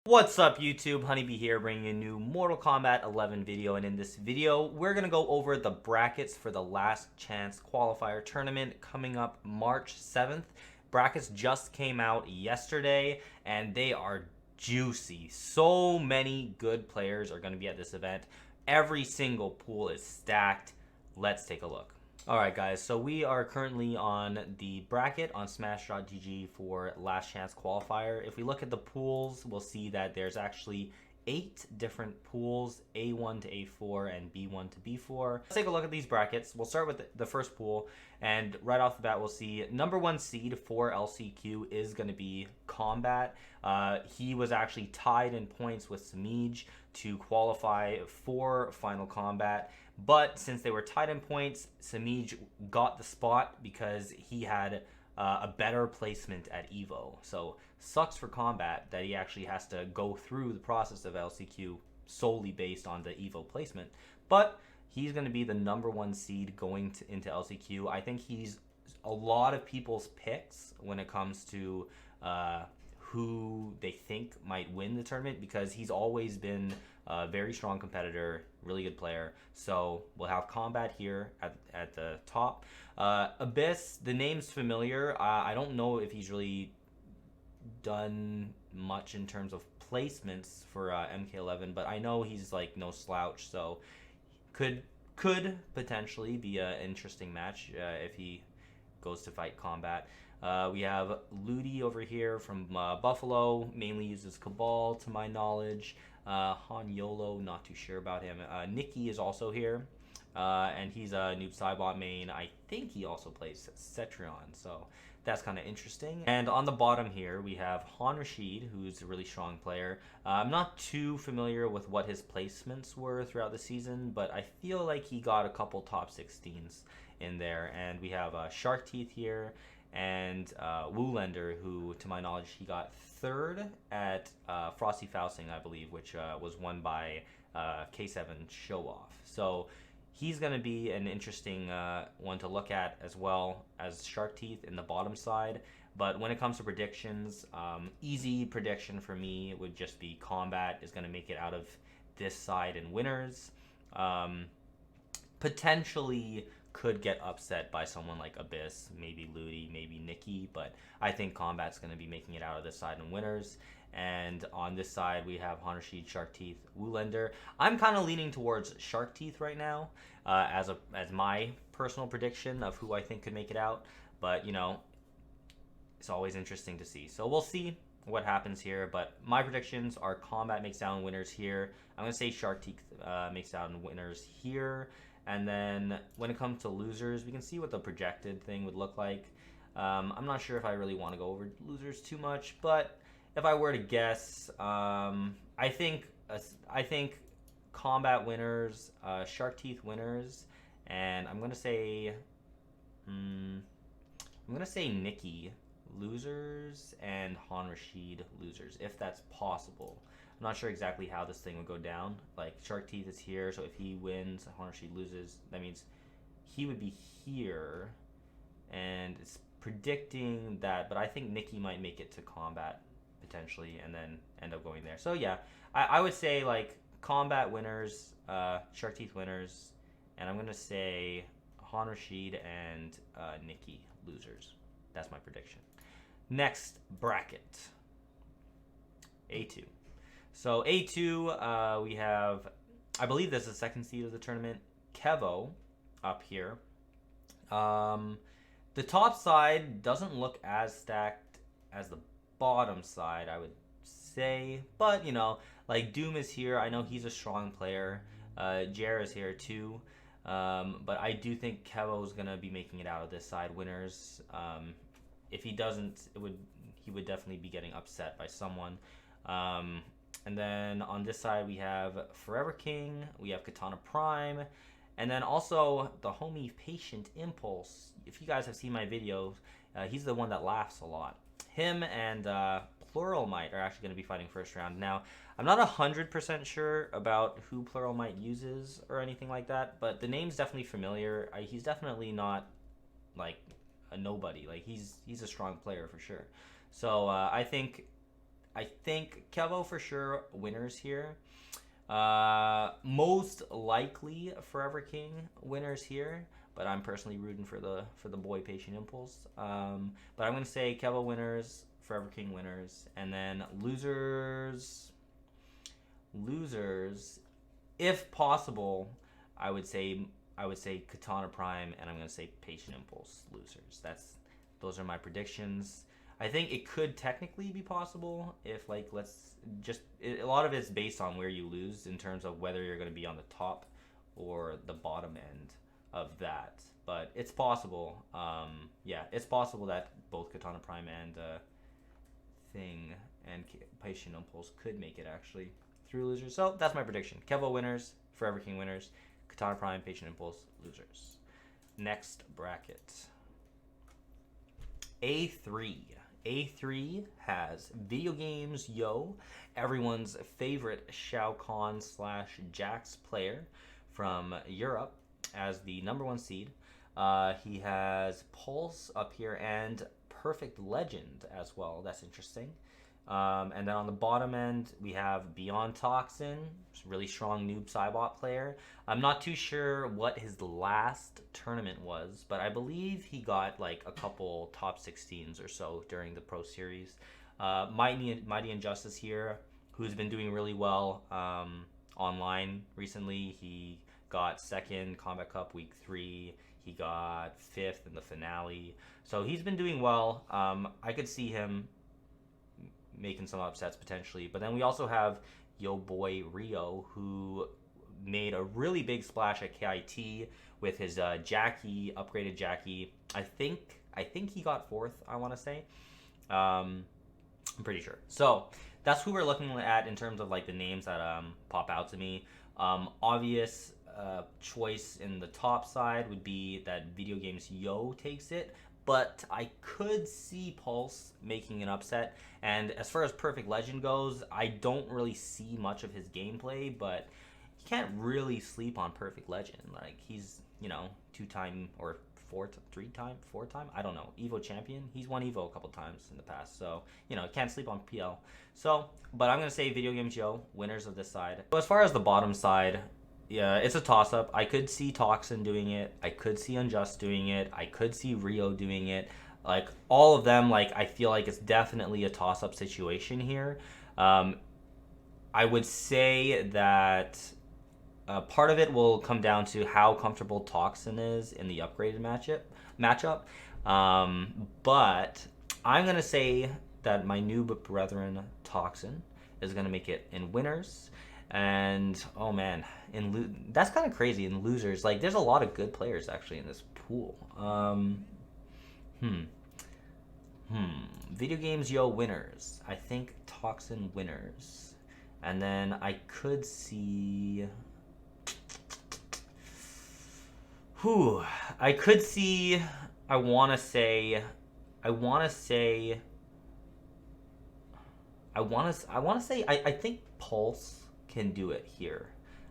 What's up YouTube, HoneyBee here, bringing you a new Mortal Kombat 11 video, and in this video we're going to go over the brackets for the Last Chance Qualifier Tournament coming up March 7th. Brackets just came out yesterday and they are juicy. So many good players are going to be at this event. Every single pool is stacked. Let's take a look. Alright guys, so we are currently on the bracket on Smash.gg for Last Chance Qualifier. If we look at the pools, we'll see that there's actually 8 different pools, A1 to A4 and B1 to B4. Let's take a look at these brackets. We'll start with the first pool, and right off the bat we'll see number 1 seed for LCQ is going to be Combat. He was actually tied in points with Samij to qualify for Final Combat. But since they were tied in points, Samij got the spot because he had a better placement at Evo. So sucks for Combat that he actually has to go through the process of LCQ solely based on the Evo placement. But he's going to be the number 1 seed going into LCQ. I think he's a lot of people's picks when it comes to who they think might win the tournament, because he's always been a very strong competitor, really good player. So we'll have Combat here at the top. Abyss, the name's familiar. I don't know if he's really done much in terms of placements for MK11, but I know he's like no slouch, so could potentially be an interesting match if he goes to fight Combat. We have Ludi over here from Buffalo, mainly uses Cabal to my knowledge. Han Yolo, not too sure about him. Nikki is also here, and he's a Noob Saibot main. I think he also plays Cetron, so that's kind of interesting. And on the bottom here, we have Han Rashid, who's a really strong player. I'm not too familiar with what his placements were throughout the season, but I feel like he got a couple top 16s in there. And we have Shark Teeth here, and Woolender, who, to my knowledge, he got 3rd at Frosty Fausting, I believe, which was won by K7 Show Off. So he's going to be an interesting one to look at, as well as Shark Teeth in the bottom side. But when it comes to predictions, easy prediction for me would just be Combat is going to make it out of this side in winners. Potentially could get upset by someone like Abyss, maybe Ludi, maybe Nikki, but I think Combat's going to be making it out of this side in winners. And on this side, we have Han Rashid, Shark Teeth, Woolender. I'm kind of leaning towards Shark Teeth right now as my personal prediction of who I think could make it out. But, you know, it's always interesting to see. So we'll see what happens here. But my predictions are Combat makes out in winners here. I'm going to say Shark Teeth makes out in winners here. And then when it comes to losers, we can see what the projected thing would look like. I'm not sure if I really want to go over losers too much, but if I were to guess, I think Combat winners, Shark Teeth winners, and I'm gonna say Nikki losers and Han Rashid losers, if that's possible. I'm not sure exactly how this thing would go down. Like, Shark Teeth is here, so if he wins, Han Rashid loses, that means he would be here, and it's predicting that, but I think Nikki might make it to Combat potentially and then end up going there. So yeah, I would say like Combat winners, Shark Teeth winners, and I'm gonna say Han Rashid and Nikki losers. That's my prediction. Next bracket, A2. So A2, we have, I believe this is the 2nd seed of the tournament, Kevo up here. The top side doesn't look as stacked as the bottom side, I would say. But, you know, like Doom is here. I know he's a strong player. Jer is here too. But I do think Kevo is going to be making it out of this side winners. If he doesn't, he would definitely be getting upset by someone. And then on this side, we have Forever King, we have Katana Prime, and then also the homie Patient Impulse. If you guys have seen my videos, he's the one that laughs a lot. Him and Plural Might are actually going to be fighting first round. Now, I'm not 100% sure about who Plural Might uses or anything like that, but the name's definitely familiar. He's definitely not like a nobody. Like, he's a strong player for sure. So I think I think Kevo for sure winners here. Most likely Forever King winners here, but I'm personally rooting for the boy Patient Impulse. But I'm gonna say Kevo winners, Forever King winners, and then losers. If possible, I would say Katana Prime, and I'm gonna say Patient Impulse losers. Those are my predictions. I think it could technically be possible if, like, a lot of it's based on where you lose in terms of whether you're going to be on the top or the bottom end of that. But it's possible. Yeah, it's possible that both Katana Prime and Thing and Patient Impulse could make it actually through losers. So that's my prediction. Kevo winners, Forever King winners, Katana Prime, Patient Impulse losers. Next bracket. A3. A3 has Video Games Yo, everyone's favorite Shao Kahn / Jax player from Europe, as the #1 seed. He has Pulse up here and Perfect Legend as well. That's interesting. And then on the bottom end, we have Beyond Toxin, really strong noob Cybot player. I'm not too sure what his last tournament was, but I believe he got like a couple top 16s or so during the Pro Series. Mighty Injustice here, who's been doing really well online recently. He got 2nd Combat Cup Week 3. He got 5th in the finale. So he's been doing well. I could see him making some upsets potentially. But then we also have Yo Boy Rio, who made a really big splash at KIT with his Jackie, upgraded Jackie. I think he got 4th, I want to say. I'm pretty sure. So that's who we're looking at in terms of like the names that pop out to me. Obvious choice in the top side would be that Video Games Yo takes it, but I could see Pulse making an upset. And as far as Perfect Legend goes, I don't really see much of his gameplay, but you can't really sleep on Perfect Legend. Like, he's, 2-time or 4-time, I don't know, Evo champion. He's won Evo a couple times in the past, so, can't sleep on PL. So, but I'm going to say Video Games Yo, winners of this side. So as far as the bottom side, yeah, it's a toss-up. I could see Toxin doing it. I could see Unjust doing it. I could see Rio doing it. Like, all of them, like, I feel like it's definitely a toss-up situation here. I would say that part of it will come down to how comfortable Toxin is in the upgraded matchup. But I'm going to say that my noob brethren Toxin is going to make it in winners. And, oh man, that's kind of crazy. In losers, like, there's a lot of good players actually in this pool. Video Games Yo winners. I think Toxin winners. And then I could see... I could see... I want to say... I think Pulse can do it here.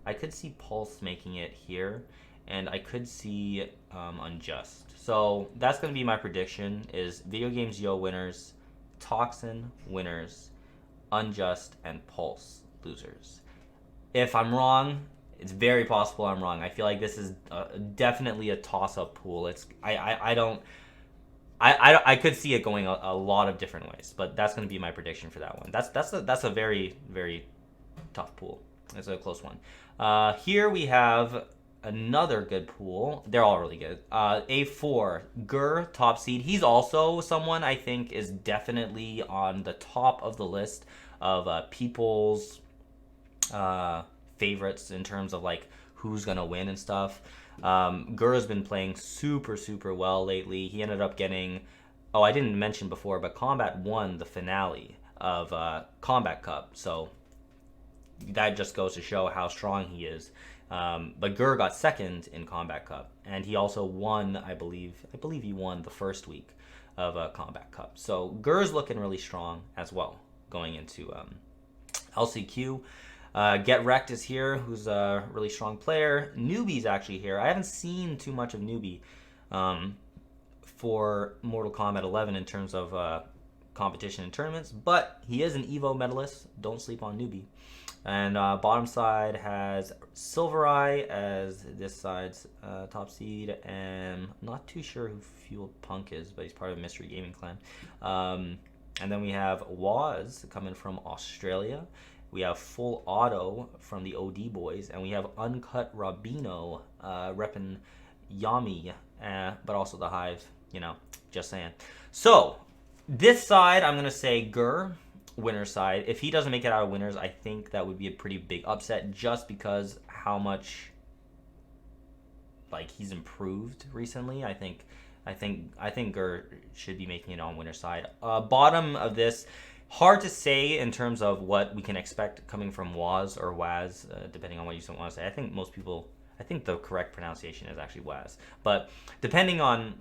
I could see Pulse making it here, and I could see Unjust. So that's going to be my prediction, is Video Games Yo winners, Toxin winners, Unjust, and Pulse losers. If I'm wrong, it's very possible I'm wrong. I feel like this is definitely a toss-up pool. I could see it going a lot of different ways, but that's going to be my prediction for that one. That's a very, very tough pool. It's a close one. Here we have another good pool. They're all really good. A4, Gur, top seed. He's also someone I think is definitely on the top of the list of people's favorites in terms of like who's gonna win and stuff. Gur has been playing super, super well lately. He ended up getting, I didn't mention before, but Combat won the finale of Combat Cup. So that just goes to show how strong he is. But Gur got 2nd in Combat Cup, and he also won, I believe he won the first week of Combat Cup. So Gur's looking really strong as well going into LCQ. Get Wrecked is here, who's a really strong player. Newbie's actually here. I haven't seen too much of Newbie for Mortal Kombat 11 in terms of competition in tournaments, but he is an Evo medalist. Don't sleep on newbie. And bottom side has Silver Eye as this side's top seed, and I'm not too sure who Fueled Punk is, but he's part of Mystery Gaming Clan. And then we have Waz coming from Australia. We have Full Auto from the OD Boys, and we have Uncut Rabino repping Yami, but also the Hive, you know, just saying. So, this side, I'm going to say Gur, winner's side. If he doesn't make it out of winners, I think that would be a pretty big upset just because how much, like, he's improved recently. I think Gur should be making it on winner's side. Bottom of this, hard to say in terms of what we can expect coming from Waz or Waz, depending on what you want to say. I think the correct pronunciation is actually Waz. But depending on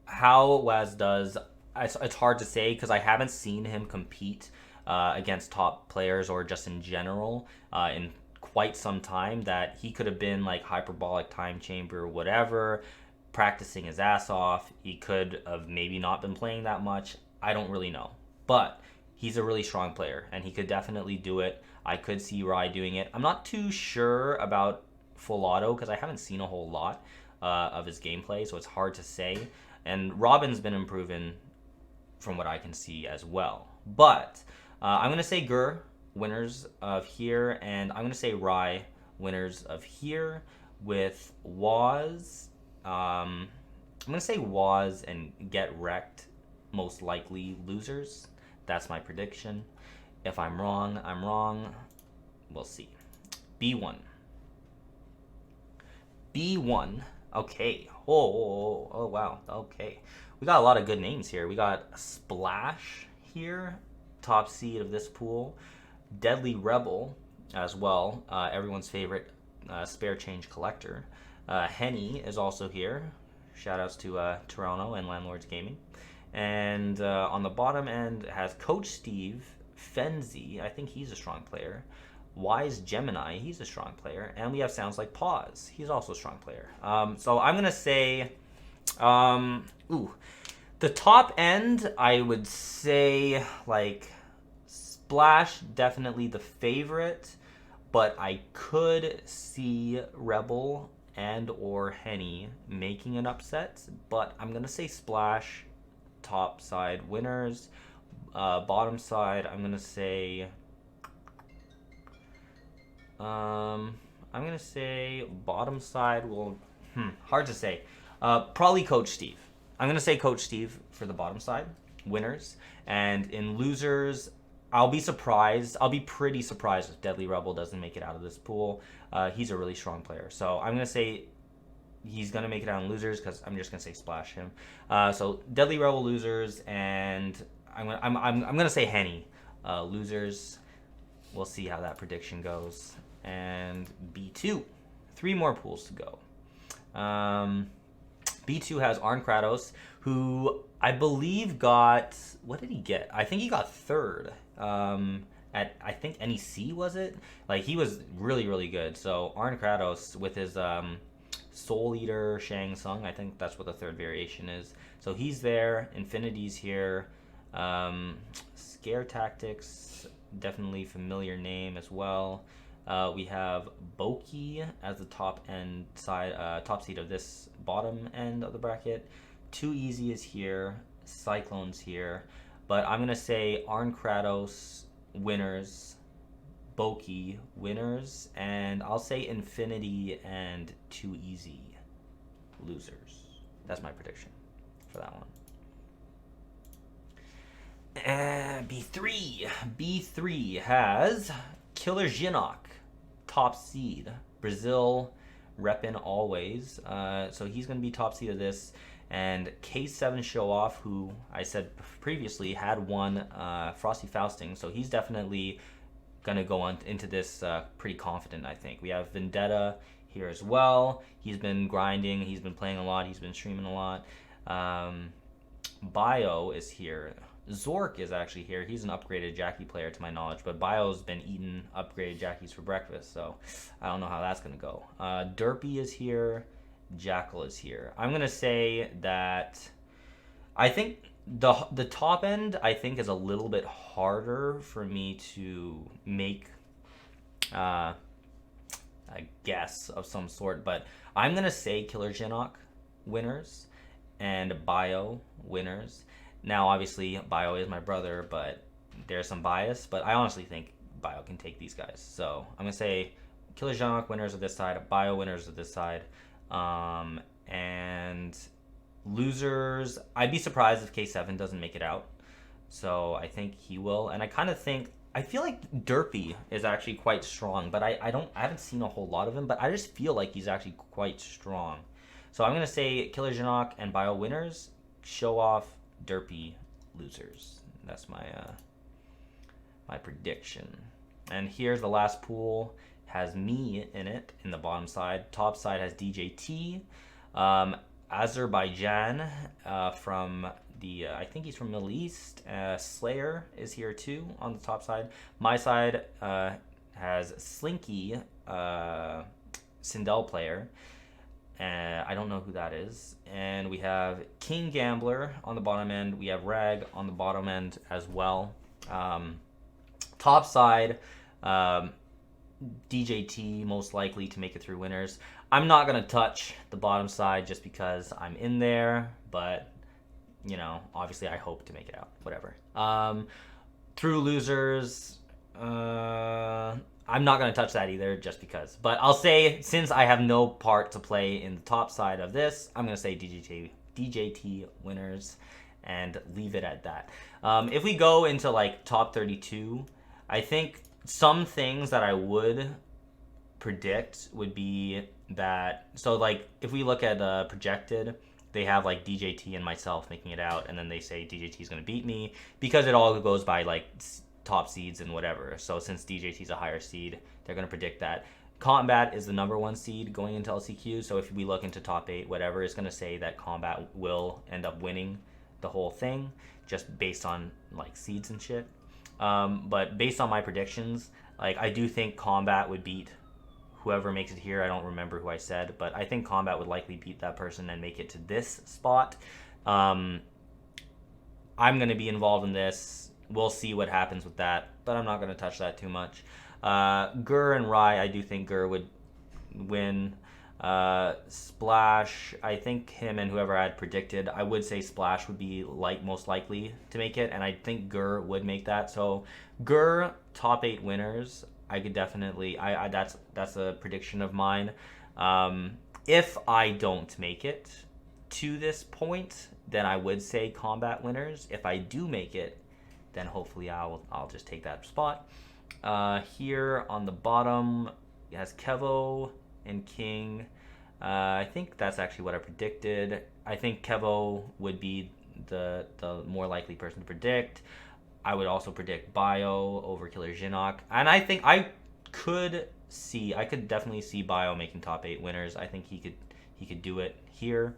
how Waz does, it's hard to say because I haven't seen him compete against top players or just in general in quite some time, that he could have been like Hyperbolic Time Chamber, whatever, practicing his ass off. He could have maybe not been playing that much. I don't really know. But he's a really strong player, and he could definitely do it. I could see Rai doing it. I'm not too sure about Full Auto because I haven't seen a whole lot of his gameplay, so it's hard to say. And Robin's been improving from what I can see as well. But I'm going to say Gur, winners of here, and I'm going to say Rai, winners of here, with Waz. I'm going to say Waz and Get Wrecked, most likely losers. That's my prediction. If I'm wrong, I'm wrong. We'll see. B1. B1. Okay. Oh, wow. Okay. We got a lot of good names here. We got Splash here, top seed of this pool. Deadly Rebel as well, everyone's favorite spare change collector. Henny is also here. Shoutouts to Toronto and Landlords Gaming. And on the bottom end has Coach Steve, Fenzi, I think he's a strong player. Wise Gemini, he's a strong player. And we have Sounds Like Pause, he's also a strong player. So I'm going to say, the top end, I would say, like, Splash, definitely the favorite, but I could see Rebel and or Henny making an upset, but I'm going to say Splash, top side winners. Bottom side, I'm going to say... I'm going to say bottom side will... hard to say. Probably Coach Steve. I'm going to say Coach Steve for the bottom side, winners. And in losers... I'll be surprised. I'll be pretty surprised if Deadly Rebel doesn't make it out of this pool. He's a really strong player. So I'm going to say he's going to make it out in losers because I'm just going to say Splash him. So Deadly Rebel losers, and I'm going to say Henny losers. We'll see how that prediction goes. And B2. 3 more pools to go. B2 has Arn Kratos, who I believe got... What did he get? I think he got 3rd. At I think NEC, was it? Like, he was really, really good. So Arn Kratos with his Soul Eater Shang Tsung, I think that's what the 3rd variation is. So he's there. Infinity's here. Scare Tactics, definitely familiar name as well. We have Boki as the top seed of this bottom end of the bracket. Too Easy is here. Cyclone's here. But I'm going to say Arn Kratos, winners. Boki, winners. And I'll say Infinity and Too Easy, losers. That's my prediction for that one. And B3. B3 has Killer Jinok, top seed. Brazil, reppin' always. So he's going to be top seed of this. And K7 Show Off, who I said previously had won Frosty Fausting, so he's definitely going to go on into this pretty confident, I think. We have Vendetta here as well. He's been grinding, he's been playing a lot, he's been streaming a lot. Bio is here. Zork is actually here. He's an upgraded Jackie player to my knowledge, but Bio's been eating upgraded Jackies for breakfast, so I don't know how that's going to go. Derpy is here. Jackal is here. I'm going to say that I think the top end I think is a little bit harder for me to make a guess of some sort, but I'm gonna say Killer Shinnok winners and Bio winners. Now, obviously, Bio is my brother, but there's some bias. But I honestly think Bio can take these guys. So I'm gonna say Killer Shinnok winners of this side, Bio winners of this side, and losers. I'd be surprised if K7 doesn't make it out. So I think he will, and I kind of think. I feel like Derpy is actually quite strong, but I haven't seen a whole lot of him, but I just feel like he's actually quite strong. So I'm gonna say Killer Shinnok and Bio winners, show off Derpy losers. That's my my prediction. And here's the last pool. Has me in it in the bottom side. Top side has DJT, Azerbaijan from the I think he's from Middle East. Slayer is here too on the top side. My side has Slinky, Sindel player. I don't know who that is. And we have King Gambler on the bottom end. We have Rag on the bottom end as well. Top side, DJT most likely to make it through winners. I'm not going to touch the bottom side just because I'm in there, but you know, obviously I hope to make it out, whatever. Through losers, I'm not going to touch that either just because. But I'll say, since I have no part to play in the top side of this, I'm going to say DJT winners and leave it at that. If we go into like top 32, I think some things that I would predict would be that, so like if we look at projected, they have like DJT and myself making it out, and then they say DJT is going to beat me because it all goes by like top seeds and whatever. So since DJT is a higher seed, they're going to predict that. Combat is the #1 seed going into LCQ, so if we look into top 8, whatever, it's going to say that Combat will end up winning the whole thing just based on like seeds and shit. But based on my predictions, like I do think Combat would beat whoever makes it here. I don't remember who I said, but I think Combat would likely beat that person and make it to this spot. I'm going to be involved in this. We'll see what happens with that, but I'm not going to touch that too much. Gur and Rai, I do think Gur would win. Splash, I think him and whoever I had predicted, I would say Splash would be most likely to make it, and I think Gur would make that. So Gur, top 8 winners. I could definitely, that's a prediction of mine. If I don't make it to this point, then I would say Combat winners. If I do make it, then hopefully I'll just take that spot. Here on the bottom, it has Kevo and King. I think that's actually what I predicted. I think Kevo would be the more likely person to predict. I would also predict Bio over Killer Shinnok. And I think I could definitely see Bio making top 8 winners. I think he could do it here.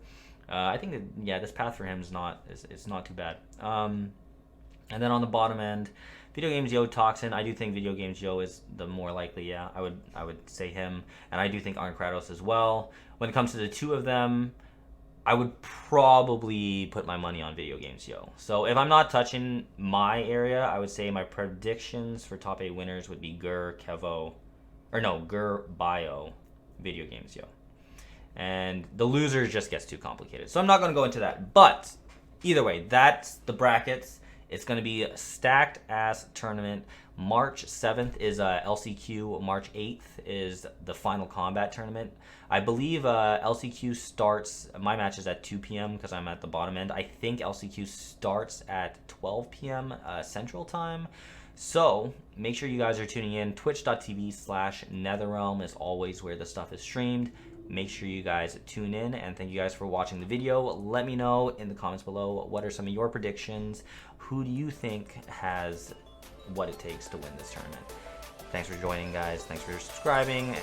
I think that, yeah, this path for him is not too bad. And then on the bottom end, Video Games Yo Toxin. I do think Video Games Yo is the more likely. Yeah, I would say him, and I do think Arn Kratos as well. When it comes to the two of them, I would probably put my money on Video Games Yo. So if I'm not touching my area, I would say my predictions for top 8 winners would be Gur, Kevo, or no, Gur, Bio, Video Games Yo. And the losers just gets too complicated. So I'm not going to go into that. But either way, that's the brackets. It's going to be a stacked ass tournament. March 7th is LCQ. March 8th is the final combat tournament. I believe LCQ starts, my match is at 2 p.m. because I'm at the bottom end. I think LCQ starts at 12 p.m. Central Time. So make sure you guys are tuning in. Twitch.tv/NetherRealm is always where the stuff is streamed. Make sure you guys tune in, and thank you guys for watching the video. Let me know in the comments below, what are some of your predictions? Who do you think has what it takes to win this tournament? Thanks for joining, guys. Thanks for subscribing.